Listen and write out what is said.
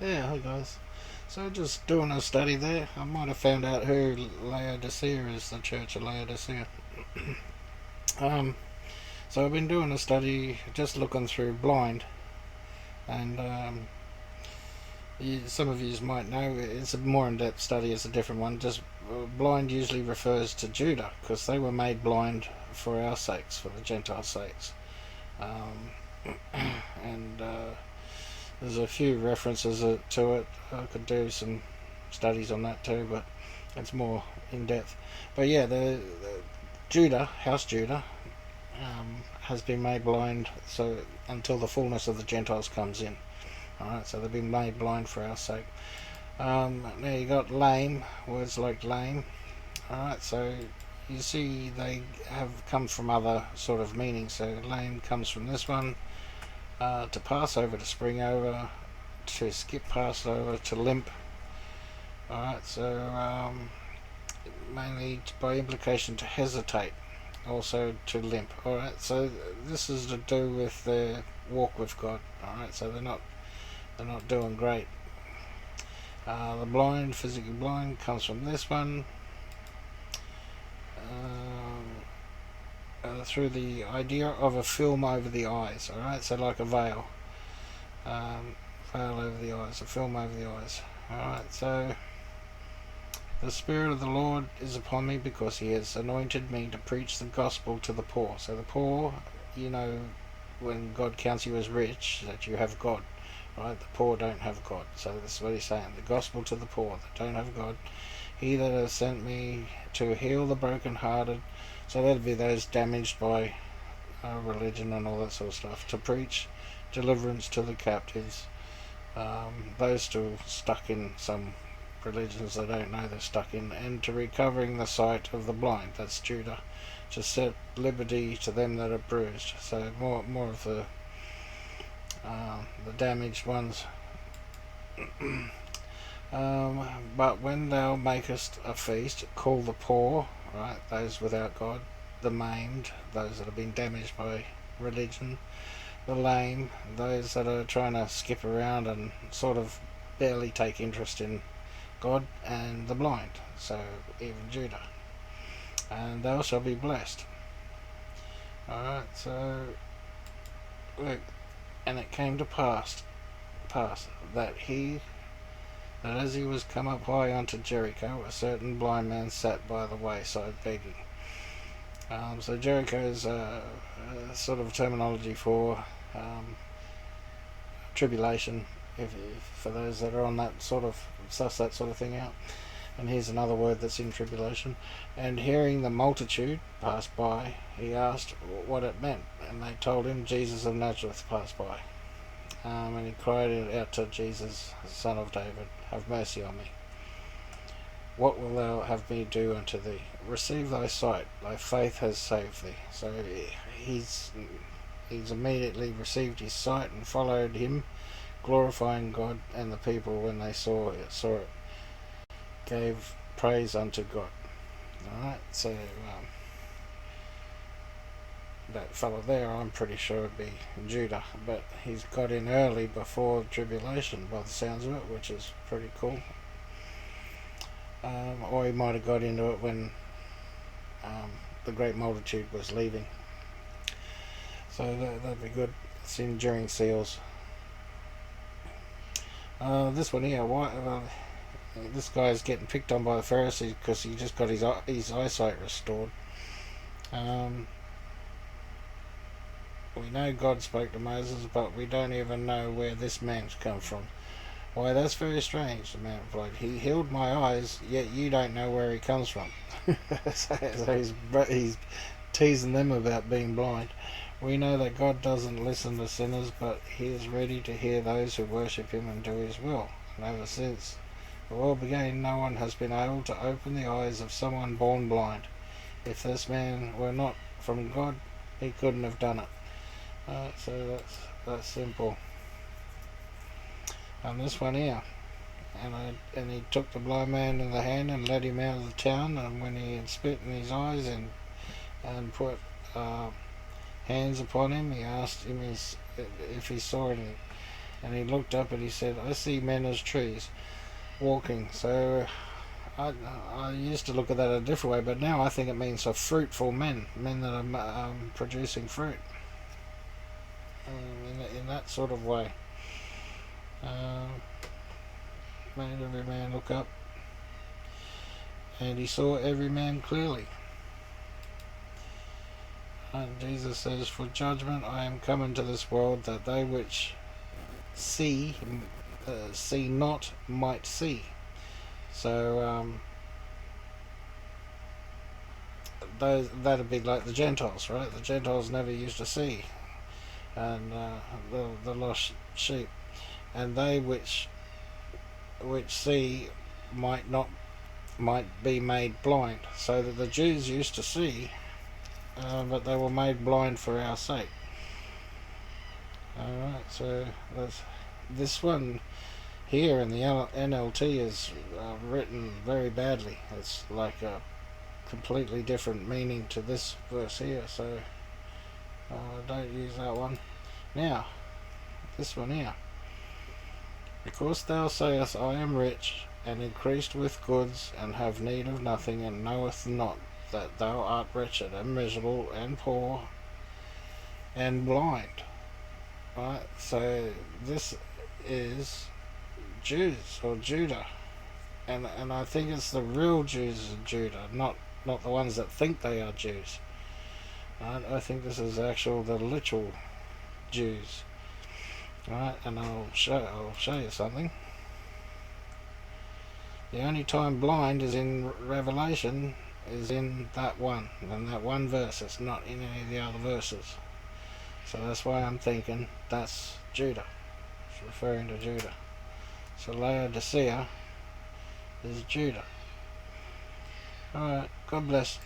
Yeah, hi guys. So just doing a study there. I might have found out who Laodicea is, the Church of Laodicea. Um, so I've been doing a study, just looking through blind, and some of you might know it's a more in-depth study. It's a different one. Just blind usually refers to Judah because they were made blind for our sakes, for the Gentiles' sakes, um, and there's a few references to it. I could do some studies on that too, but it's more in depth. But yeah, the Judah, House Judah, has been made blind so until the fullness of the Gentiles comes in. All right, so they've been made blind for our sake. Now you got lame, words like lame. All right, so you see they have come from other sort of meanings. So lame comes from this one, to pass over, to spring over, to skip past over, to limp. Alright, so mainly by implication to hesitate, also to limp. Alright, so this is to do with their walk with God. Alright, so they're not doing great. The blind, physically blind, comes from this one. Through the idea of a film over the eyes. Alright, so like a veil. Veil over the eyes, a film over the eyes. Alright, so the Spirit of the Lord is upon me because He has anointed me to preach the gospel to the poor. So the poor, when God counts you as rich, that you have God. Right? The poor don't have God. So this is what He's saying. The gospel to the poor that don't have God. He that has sent me to heal the brokenhearted. So that'd be those damaged by religion and all that sort of stuff. To preach deliverance to the captives. Those still stuck in some religions they don't know they're stuck in, and to recovering the sight of the blind, that's Judah, to set liberty to them that are bruised. So more of the damaged ones. But when thou makest a feast, call the poor, right, those without God, the maimed, those that have been damaged by religion, the lame, those that are trying to skip around and sort of barely take interest in God, and the blind, so even Judah, and thou shalt be blessed. Alright, so look, and it came to pass that as he was come up high unto Jericho, a certain blind man sat by the wayside begging. So Jericho is a sort of terminology for tribulation, if for those that are on that sort of suss that sort of thing out. And here's another word that's in tribulation. And hearing the multitude pass by, he asked what it meant, and they told him, Jesus of Nazareth passed by. And he cried out to Jesus, Son of David, have mercy on me. What wilt thou have me do unto thee? Receive thy sight, thy faith has saved thee. So he's immediately received his sight and followed him, glorifying God, and the people, when they saw it, gave praise unto God. Alright, so that fellow there, I'm pretty sure would be Judah, but he's got in early before tribulation by the sounds of it, which is pretty cool. Or he might have got into it when the great multitude was leaving. So that'd be good. It's enduring seals. This one here, this guy's getting picked on by the Pharisees because he just got his eyesight restored. We know God spoke to Moses, but we don't even know where this man's come from. Why, that's very strange, the man replied. He healed my eyes, yet you don't know where he comes from. so he's teasing them about being blind. We know that God doesn't listen to sinners, but He is ready to hear those who worship Him and do His will. And ever since the world began, no one has been able to open the eyes of someone born blind. If this man were not from God, he couldn't have done it. So that's simple. And this one here, and he took the blind man in the hand and led him out of the town. And when he had spit in his eyes and put hands upon him, he asked him if he saw anything. And he looked up and he said, I see men as trees walking. So I used to look at that a different way, but now I think it means a fruitful men that are producing fruit, in that sort of way. Made every man look up, and he saw every man clearly. And Jesus says, for judgment I am come into this world, that they which see not might see. So that'd be like the Gentiles, right? The Gentiles never used to see, and the lost sheep, and they which see might be made blind. So that the Jews used to see, but they were made blind for our sake. Alright, so this one here in the NLT is written very badly. It's like a completely different meaning to this verse here, so don't use that one. Now, this one here. Because thou sayest, I am rich, and increased with goods, and have need of nothing, and knoweth not that thou art wretched, and miserable, and poor, and blind. Right? So this is Jews, or Judah. And I think it's the real Jews of Judah, not the ones that think they are Jews. Right? I think this is the literal Jews. Right, and I'll show you something. The only time blind is in Revelation, is in that one, and that one verse. It's not in any of the other verses. So that's why I'm thinking that's Judah. It's referring to Judah. So Laodicea is Judah. Alright, God bless.